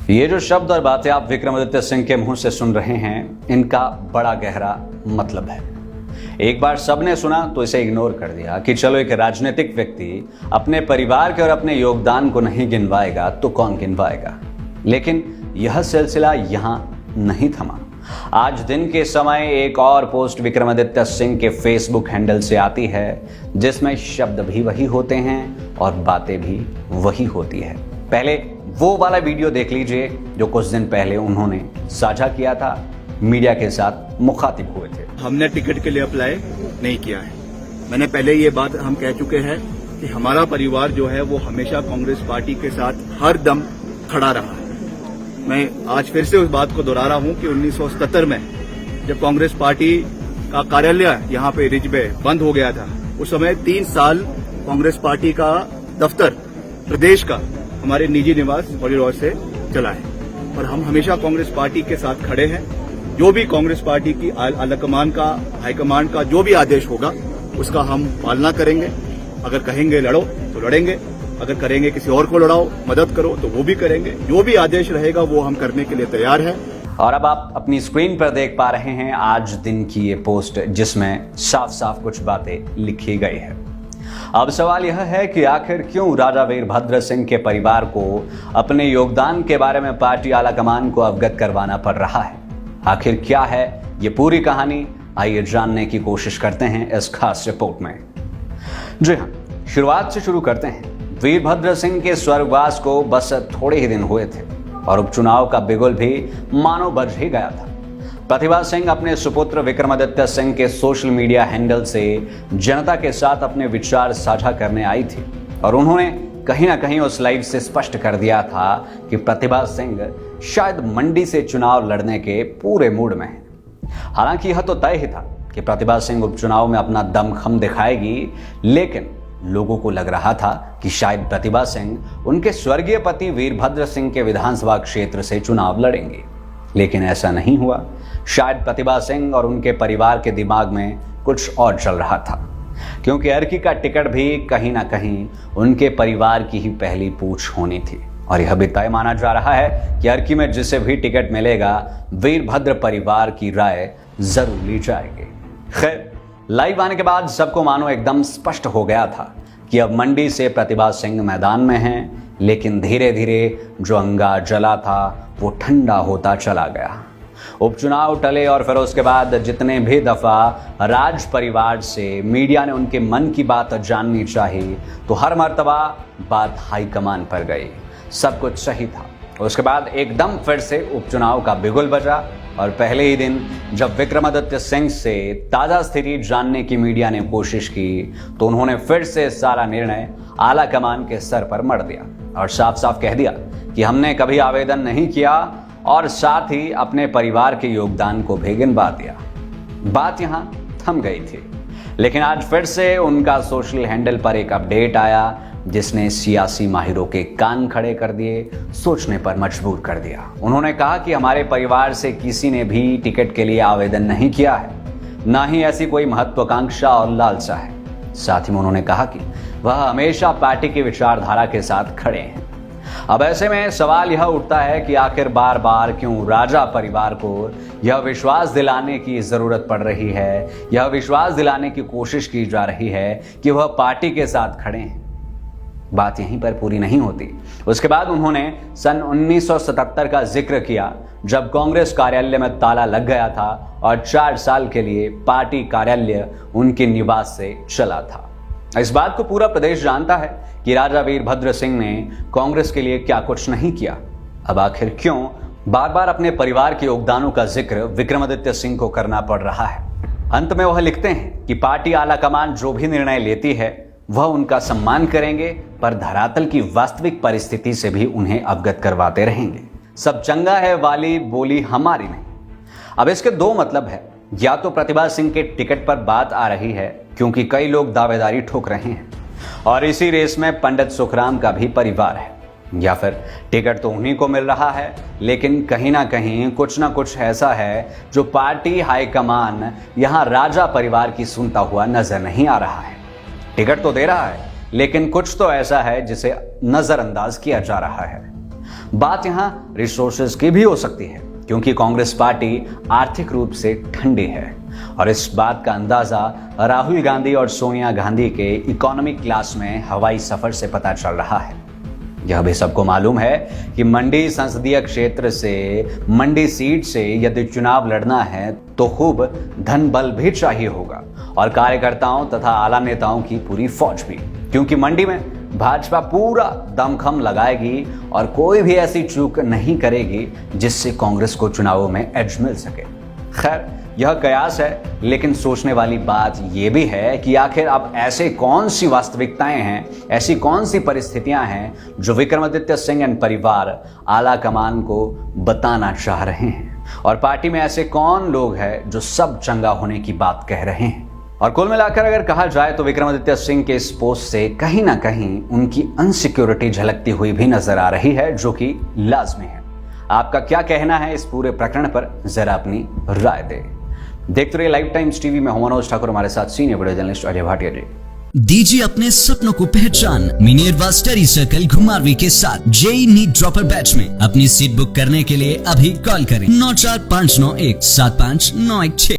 ये जो शब्द और बातें आप विक्रमादित्य सिंह के मुंह से सुन रहे हैं, इनका बड़ा गहरा मतलब है। एक बार सबने सुना तो इसे इग्नोर कर दिया कि चलो एक राजनीतिक व्यक्ति अपने परिवार के और अपने योगदान को नहीं गिनवाएगा तो कौन गिनवाएगा। लेकिन यह सिलसिला यहां नहीं थमा। आज दिन के समय एक और पोस्ट विक्रमादित्य सिंह के फेसबुक हैंडल से आती है, जिसमें शब्द भी वही होते हैं और बातें भी वही होती है। पहले वो वाला वीडियो देख लीजिए जो कुछ दिन पहले उन्होंने साझा किया था, मीडिया के साथ मुखातिब हुए थे। हमने टिकट के लिए अप्लाई नहीं किया है। मैंने पहले ये बात हम कह चुके हैं कि हमारा परिवार जो है वो हमेशा कांग्रेस पार्टी के साथ हर दम खड़ा रहा है। मैं आज फिर से उस बात को दोहरा रहा हूं कि 1977 में जब कांग्रेस पार्टी का कार्यालय यहाँ पे रिज पे बंद हो गया था, उस समय 3 साल कांग्रेस पार्टी का दफ्तर प्रदेश का हमारे निजी निवास कॉरिडोर से चला है और हम हमेशा कांग्रेस पार्टी के साथ खड़े हैं। जो भी कांग्रेस पार्टी की आलाकमान का, हाईकमान का जो भी आदेश होगा उसका हम पालना करेंगे। अगर कहेंगे लड़ो तो लड़ेंगे, अगर करेंगे किसी और को लड़ाओ, मदद करो तो वो भी करेंगे। जो भी आदेश रहेगा वो हम करने के लिए तैयार हैं। और अब आप अपनी स्क्रीन पर देख पा रहे हैं आज दिन की ये पोस्ट, जिसमें साफ साफ कुछ बातें लिखी गई है। अब सवाल यह है कि आखिर क्यों राजा वीरभद्र सिंह के परिवार को अपने योगदान के बारे में पार्टी आलाकमान को अवगत करवाना पड़ रहा है। आखिर क्या है ये पूरी कहानी, आइए जानने की कोशिश करते हैं इस खास रिपोर्ट में। जी हाँ, शुरुआत से शुरू करते हैं। वीरभद्र सिंह के स्वर्गवास को बस थोड़े ही दिन हुए थे और उपचुनाव का बिगुल भी मानो बज ही गया था। प्रतिभा सिंह अपने सुपुत्र विक्रमादित्य सिंह के सोशल मीडिया हैंडल से जनता के साथ अपने विचार साझा करने आई थी और उन्होंने कहीं ना कहीं उस लाइव से स्पष्ट कर दिया था कि प्रतिभा सिंह शायद मंडी से चुनाव लड़ने के पूरे मूड में है। हालांकि यह तो तय ही था कि प्रतिभा सिंह उपचुनाव में अपना दमखम दिखाएगी, लेकिन लोगों को लग रहा था कि शायद प्रतिभा सिंह उनके स्वर्गीय पति वीरभद्र सिंह के विधानसभा क्षेत्र से चुनाव लड़ेंगे। लेकिन ऐसा नहीं हुआ। शायद प्रतिभा सिंह और उनके परिवार के दिमाग में कुछ और चल रहा था, क्योंकि अर्की का टिकट भी कहीं ना कहीं उनके परिवार की ही पहली पूछ होनी थी और यह भी तय माना जा रहा है कि अर्की में जिसे भी टिकट मिलेगा वीरभद्र परिवार की राय जरूर ली जाएगी। खैर, लाइव आने के बाद सबको मानो एकदम स्पष्ट हो गया था कि अब मंडी से प्रतिभा सिंह मैदान में हैं, लेकिन धीरे धीरे जो अंगार जला था वो ठंडा होता चला गया। उपचुनाव टले और फिर उसके बाद जितने भी दफा राज परिवार से मीडिया ने उनके मन की बात जाननी चाहिए तो हर मर्तबा बात हाईकमान पर गई। सब कुछ सही था। उसके बाद एकदम फिर से उपचुनाव का बिगुल बजा और पहले ही दिन जब विक्रमादित्य सिंह से ताजा स्थिति जानने की मीडिया ने कोशिश की तो उन्होंने फिर से सारा निर्णय आला कमान के सर पर मढ़ दिया और साफ साफ कह दिया कि हमने कभी आवेदन नहीं किया और साथ ही अपने परिवार के योगदान को भी गिनवा दिया। बात यहां थम गई थी, लेकिन आज फिर से उनका सोशल हैंडल पर एक अपडेट आया जिसने सियासी माहिरों के कान खड़े कर दिए, सोचने पर मजबूर कर दिया। उन्होंने कहा कि हमारे परिवार से किसी ने भी टिकट के लिए आवेदन नहीं किया है, ना ही ऐसी कोई महत्वाकांक्षा और लालसा है। साथ ही उन्होंने कहा कि वह हमेशा पार्टी की विचारधारा के साथ खड़े हैं। अब ऐसे में सवाल यह उठता है कि आखिर बार बार क्यों राजा परिवार को यह विश्वास दिलाने की जरूरत पड़ रही है, यह विश्वास दिलाने की कोशिश की जा रही है कि वह पार्टी के साथ खड़े हैं। बात यहीं पर पूरी नहीं होती। उसके बाद उन्होंने सन 1977 का जिक्र किया, जब कांग्रेस कार्यालय में ताला लग गया था और 4 साल के लिए पार्टी कार्यालय उनके निवास से चला था। इस बात को पूरा प्रदेश जानता है कि राजा वीरभद्र सिंह ने कांग्रेस के लिए क्या कुछ नहीं किया। अब आखिर क्यों बार बार अपने परिवार के योगदानों का जिक्र विक्रमादित्य सिंह को करना पड़ रहा है। अंत में वह लिखते हैं कि पार्टी आलाकमान जो भी निर्णय लेती है वह उनका सम्मान करेंगे, पर धरातल की वास्तविक परिस्थिति से भी उन्हें अवगत करवाते रहेंगे। सब चंगा है वाली बोली हमारी नहीं। अब इसके 2 मतलब है। या तो प्रतिभा सिंह के टिकट पर बात आ रही है क्योंकि कई लोग दावेदारी ठोक रहे हैं और इसी रेस में पंडित सुखराम का भी परिवार है, या फिर टिकट तो उन्हीं को मिल रहा है लेकिन कहीं ना कहीं कुछ ना कुछ ऐसा है जो पार्टी हाईकमान यहां राजा परिवार की सुनता हुआ नजर नहीं आ रहा है। टिकट तो दे रहा है लेकिन कुछ तो ऐसा है जिसे नजरअंदाज किया जा रहा है। बात यहां रिसोर्सेज की भी हो सकती है, क्योंकि कांग्रेस पार्टी आर्थिक रूप से ठंडी है और इस बात का अंदाजा राहुल गांधी और सोनिया गांधी के इकोनॉमिक क्लास में हवाई सफर से पता चल रहा है। यह भी सबको मालूम है कि मंडी संसदीय क्षेत्र से, मंडी सीट से यदि चुनाव लड़ना है तो खूब धन बल भी चाहिए होगा और कार्यकर्ताओं तथा आला नेताओं की पूरी फौज भी, क्योंकि मंडी में भाजपा पूरा दमखम लगाएगी और कोई भी ऐसी चूक नहीं करेगी जिससे कांग्रेस को चुनावों में एज मिल सके। खैर, यह कयास है, लेकिन सोचने वाली बात यह भी है कि आखिर अब ऐसे कौन सी वास्तविकताएं हैं, ऐसी कौन सी परिस्थितियां हैं जो विक्रमादित्य सिंह एंड परिवार आला कमान को बताना चाह रहे हैं और पार्टी में ऐसे कौन लोग हैं जो सब चंगा होने की बात कह रहे हैं। और कुल मिलाकर अगर कहा जाए तो विक्रमादित्य सिंह के इस पोस्ट से कहीं ना कहीं उनकी अनसिक्योरिटी झलकती हुई भी नजर आ रही है, जो कि लाजमी है। आपका क्या कहना है इस पूरे प्रकरण पर, जरा अपनी राय दें। देखते रहिए लाइव टाइम्स टीवी में। मनोज ठाकुर हमारे साथ senior video journalist Ajay Bhatia ji. दीजिए अपने सपनों को पहचान मिनेर्वा स्टडी सर्कल घुमारवी के साथ। जेई नीट ड्रॉपर बैच में अपनी सीट बुक करने के लिए अभी कॉल करें 9459175916।